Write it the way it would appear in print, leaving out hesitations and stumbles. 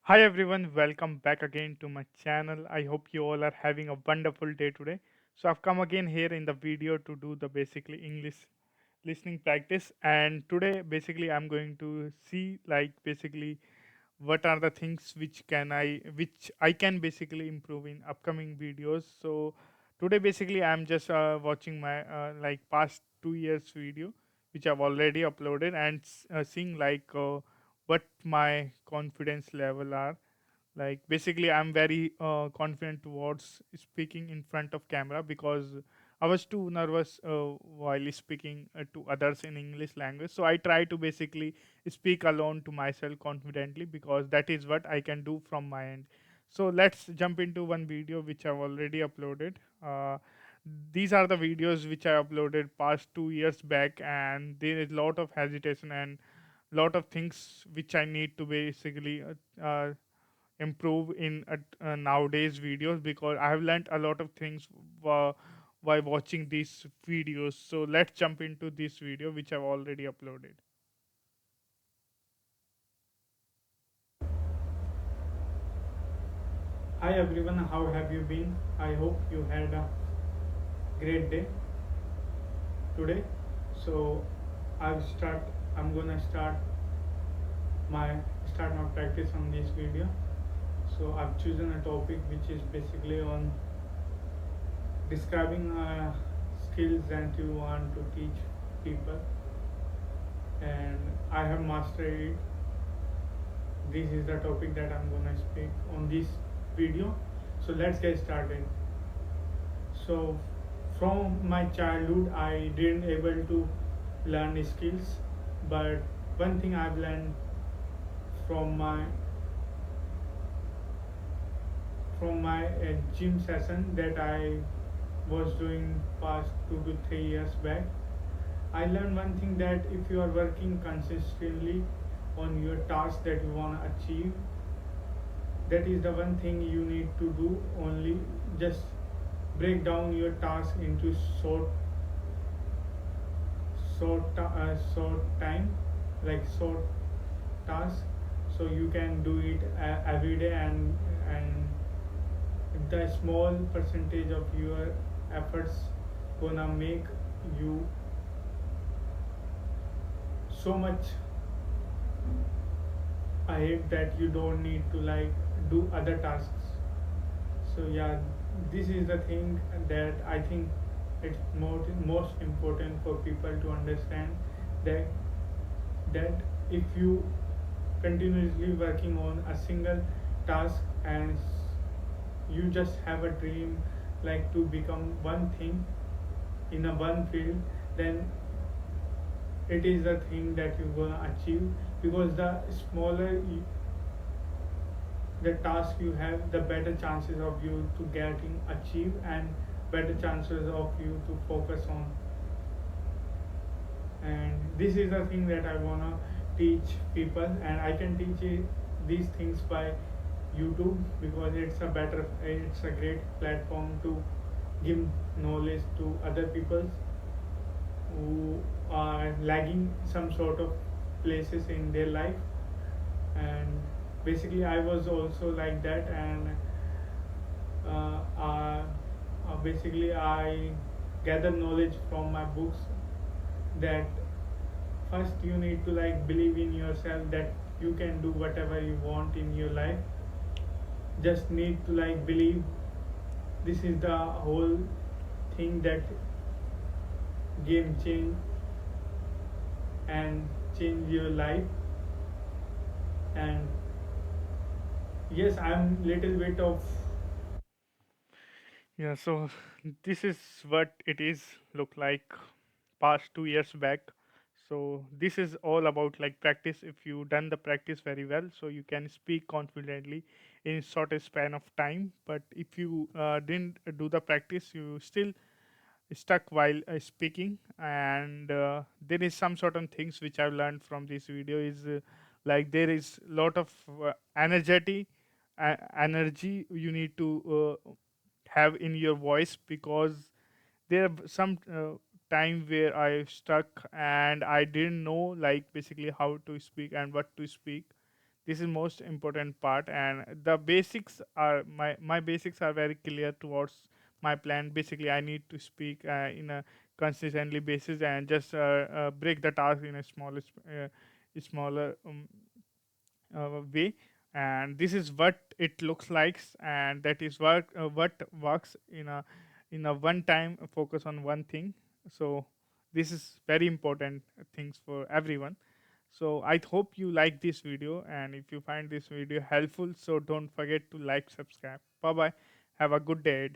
Hi everyone, welcome back again to my channel. I hope you all are having a wonderful day today. So I've come again here in the video to do the basically English listening practice, and today basically I'm going to see like basically what are the things which I can basically improve in upcoming videos. So today basically I'm just watching my like past 2 years video which I've already uploaded and seeing like what my confidence level are. Like basically I'm very confident towards speaking in front of camera because I was too nervous while speaking to others in English language, so I try to basically speak alone to myself confidently because that is what I can do from my end. So let's jump into one video which I've already uploaded. These are the videos which I uploaded past 2 years back, and there is a lot of hesitation and lot of things which I need to basically improve in nowadays videos because I have learned a lot of things uh, while watching these videos. So let's jump into this video which I've already uploaded. Hi everyone, how have you been? I hope you had a great day today. So I'm gonna my start my practice on this video. So I've chosen a topic which is basically on describing skills that you want to teach people, and I have mastered it. This is the topic that I'm gonna speak on this video. So let's get started. So from my childhood, I didn't able to learn skills, but one thing I've learned from my gym session that I was doing past 2 to 3 years back. I learned one thing, that if you are working consistently on your task that you want to achieve, that is the one thing you need to do only. Just break down your task into short time, like short tasks, so you can do it every day, and the small percentage of your efforts gonna make you so much ahead that you don't need to like do other tasks. So yeah, this is the thing that I think it's most important for people to understand, that that if you continuously working on a single task, and you just have a dream like to become one thing in a one field, then it is the thing that you're gonna achieve, because the smaller the task you have, the better chances of you to getting achieved, and better chances of you to focus on. And this is the thing that I wanna teach people, and I can teach these things by YouTube, because it's a great platform to give knowledge to other people who are lagging some sort of places in their life. And basically I was also like that, and uh, uh, basically I gather knowledge from my books, that first you need to like believe in yourself, that you can do whatever you want in your life. Just need to like believe. This is the whole thing that game change and change your life. And yes, I'm little bit of. Yeah, so this is what it is look like past 2 years back. So this is all about like practice. If you done the practice very well, so you can speak confidently in shortest span of time. But if you didn't do the practice, you still stuck while speaking. And there is some certain things which I've learned from this video is like there is lot of energy you need to have in your voice, because there are some time where I stuck and I didn't know like basically how to speak and what to speak. This is most important part, and the basics are my basics are very clear towards my plan. Basically, I need to speak in a consistently basis, and just break the task in a smaller way. And this is what it looks like, and that is what works in a one time focus on one thing. So this is very important things for everyone. So I hope you like this video, and if you find this video helpful, so don't forget to like, subscribe. Bye bye. Have a good day.